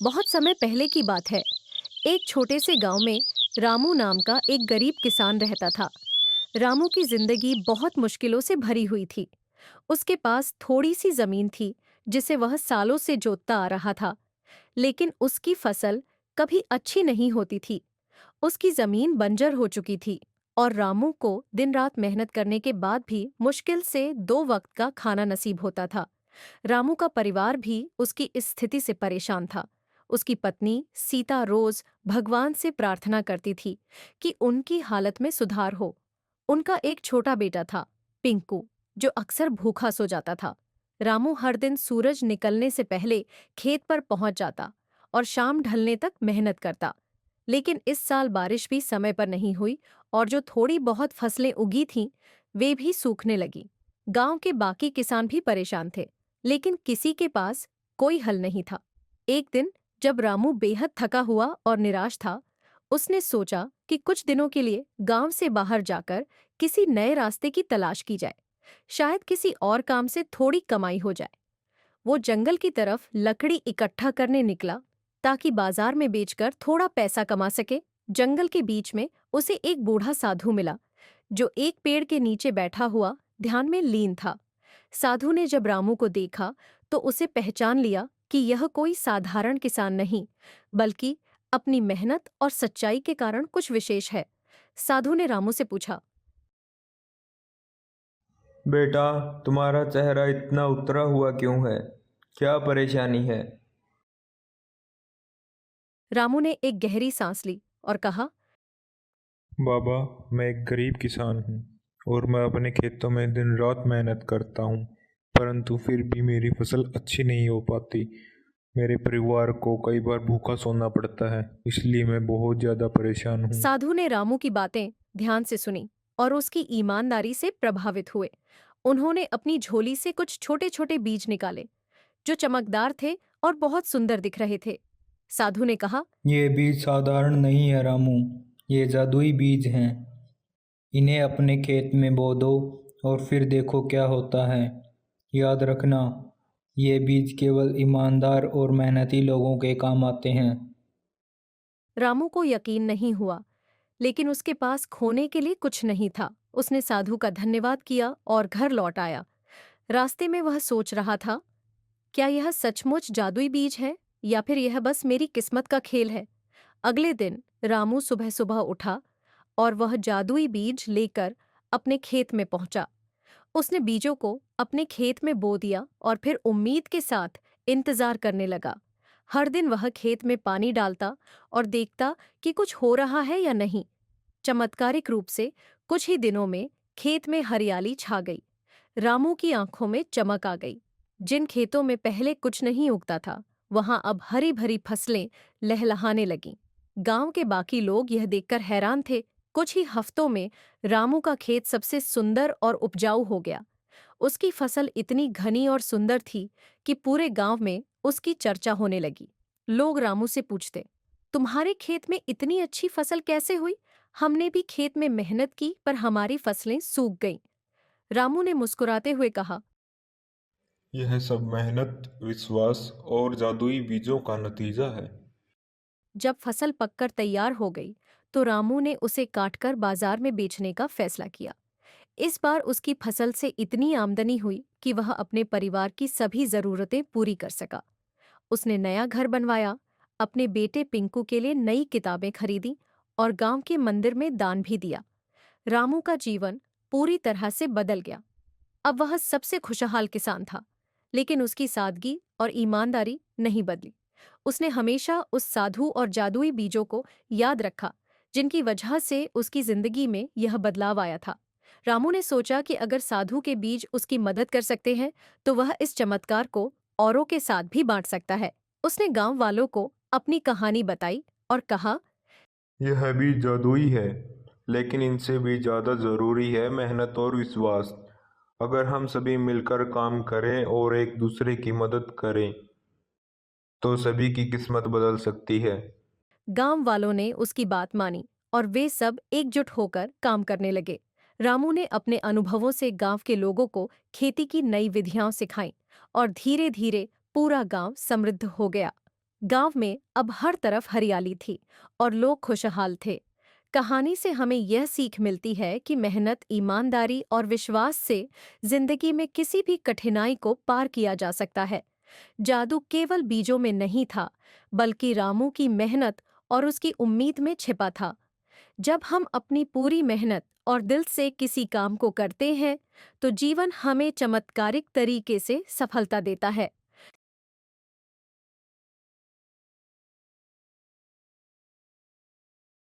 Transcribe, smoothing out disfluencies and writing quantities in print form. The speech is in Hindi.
बहुत समय पहले की बात है। एक छोटे से गांव में रामू नाम का एक गरीब किसान रहता था। रामू की जिंदगी बहुत मुश्किलों से भरी हुई थी। उसके पास थोड़ी सी जमीन थी, जिसे वह सालों से जोतता आ रहा था। लेकिन उसकी फसल कभी अच्छी नहीं होती थी। उसकी जमीन बंजर हो चुकी थी और रामू को दिन रात मेहनत करने के बाद भी मुश्किल से 2 वक्त का खाना नसीब होता था। रामू का परिवार भी उसकी इस स्थिति से परेशान था। उसकी पत्नी सीता रोज भगवान से प्रार्थना करती थी कि उनकी हालत में सुधार हो। उनका एक छोटा बेटा था, पिंकू, जो अक्सर भूखा सो जाता था। रामू हर दिन सूरज निकलने से पहले खेत पर पहुंच जाता और शाम ढलने तक मेहनत करता। लेकिन इस साल बारिश भी समय पर नहीं हुई और जो थोड़ी बहुत फसलें उगी थीं, वे भी सूखने लगी। गांव के बाकी किसान भी परेशान थे, लेकिन किसी के पास कोई हल नहीं था। एक दिन जब रामू बेहद थका हुआ और निराश था, उसने सोचा कि कुछ दिनों के लिए गांव से बाहर जाकर किसी नए रास्ते की तलाश की जाए। शायद किसी और काम से थोड़ी कमाई हो जाए। वो जंगल की तरफ लकड़ी इकट्ठा करने निकला ताकि बाजार में बेचकर थोड़ा पैसा कमा सके। जंगल के बीच में उसे एक बूढ़ा साधु मिला, जो एक पेड़ के नीचे बैठा हुआ ध्यान में लीन था। साधु ने जब रामू को देखा तो उसे पहचान लिया कि यह कोई साधारण किसान नहीं, बल्कि अपनी मेहनत और सच्चाई के कारण कुछ विशेष है। साधु ने रामू से पूछा। बेटा, तुम्हारा चेहरा इतना उतरा हुआ क्यों है? क्या परेशानी है? रामू ने एक गहरी सांस ली और कहा। बाबा, मैं एक गरीब किसान हूँ और मैं अपने खेतों में दिन रात मेहनत करता हूँ, परंतु फिर भी मेरी फसल अच्छी नहीं हो पाती। मेरे परिवार को कई बार भूखा सोना पड़ता है, इसलिए मैं बहुत ज़्यादा परेशान हूँ। साधु ने रामू की बातें ध्यान से सुनी और उसकी ईमानदारी से प्रभावित हुए। उन्होंने अपनी झोली से कुछ छोटे छोटे बीज निकाले, जो चमकदार थे और बहुत सुंदर दिख रहे थे। साधु ने कहा। ये बीज साधारण नहीं है रामू, ये जादुई बीज हैं। इन्हें अपने खेत में बो दो और फिर देखो क्या होता है। याद रखना, ये बीज केवल ईमानदार और मेहनती लोगों के काम आते हैं। रामू को यकीन नहीं हुआ, लेकिन उसके पास खोने के लिए कुछ नहीं था। उसने साधु का धन्यवाद किया और घर लौट आया। रास्ते में वह सोच रहा था, क्या यह सचमुच जादुई बीज है या फिर यह बस मेरी किस्मत का खेल है। अगले दिन रामू सुबह सुबह उठा और वह जादुई बीज लेकर अपने खेत में पहुंचा। उसने बीजों को अपने खेत में बो दिया और फिर उम्मीद के साथ इंतजार करने लगा। हर दिन वह खेत में पानी डालता और देखता कि कुछ हो रहा है या नहीं। चमत्कारिक रूप से कुछ ही दिनों में खेत में हरियाली छा गई। रामू की आंखों में चमक आ गई। जिन खेतों में पहले कुछ नहीं उगता था, वहां अब हरी भरी फसलें लहलहाने लगीं। गांव के बाकी लोग यह देखकर हैरान थे। कुछ ही हफ्तों में रामू का खेत सबसे सुंदर और उपजाऊ हो गया। उसकी फसल इतनी घनी और सुंदर थी कि पूरे गांव में उसकी चर्चा होने लगी। लोग रामू से पूछते, तुम्हारे खेत में इतनी अच्छी फसल कैसे हुई? हमने भी खेत में मेहनत की पर हमारी फसलें सूख गईं। रामू ने मुस्कुराते हुए कहा। यह सब मेहनत, विश्वास और जादुई बीजों का नतीजा है। जब फसल पककर तैयार हो गई तो रामू ने उसे काटकर बाजार में बेचने का फैसला किया। इस बार उसकी फसल से इतनी आमदनी हुई कि वह अपने परिवार की सभी जरूरतें पूरी कर सका। उसने नया घर बनवाया, अपने बेटे पिंकू के लिए नई किताबें खरीदी और गांव के मंदिर में दान भी दिया। रामू का जीवन पूरी तरह से बदल गया। अब वह सबसे खुशहाल किसान था, लेकिन उसकी सादगी और ईमानदारी नहीं बदली। उसने हमेशा उस साधु और जादुई बीजों को याद रखा, जिनकी वजह से उसकी जिंदगी में यह बदलाव आया था। रामू ने सोचा कि अगर साधु के बीज उसकी मदद कर सकते हैं, तो वह इस चमत्कार को औरों के साथ भी बांट सकता है। उसने गांव वालों को अपनी कहानी बताई और कहा। यह भी जादुई है, लेकिन इनसे भी ज़्यादा ज़रूरी है मेहनत और विश्वास। अगर हम सभी मिलकर काम करें और एक दूसरे की मदद करें, तो सभी की किस्मत बदल सकती है। गांव वालों ने उसकी बात मानी और वे सब एकजुट होकर काम करने लगे। रामू ने अपने अनुभवों से गांव के लोगों को खेती की नई विधियां सिखाईं और धीरे धीरे पूरा गांव समृद्ध हो गया। गांव में अब हर तरफ हरियाली थी और लोग खुशहाल थे। कहानी से हमें यह सीख मिलती है कि मेहनत, ईमानदारी और विश्वास से जिंदगी में किसी भी कठिनाई को पार किया जा सकता है। जादू केवल बीजों में नहीं था, बल्कि रामू की मेहनत और उसकी उम्मीद में छिपा था। जब हम अपनी पूरी मेहनत और दिल से किसी काम को करते हैं, तो जीवन हमें चमत्कारिक तरीके से सफलता देता है।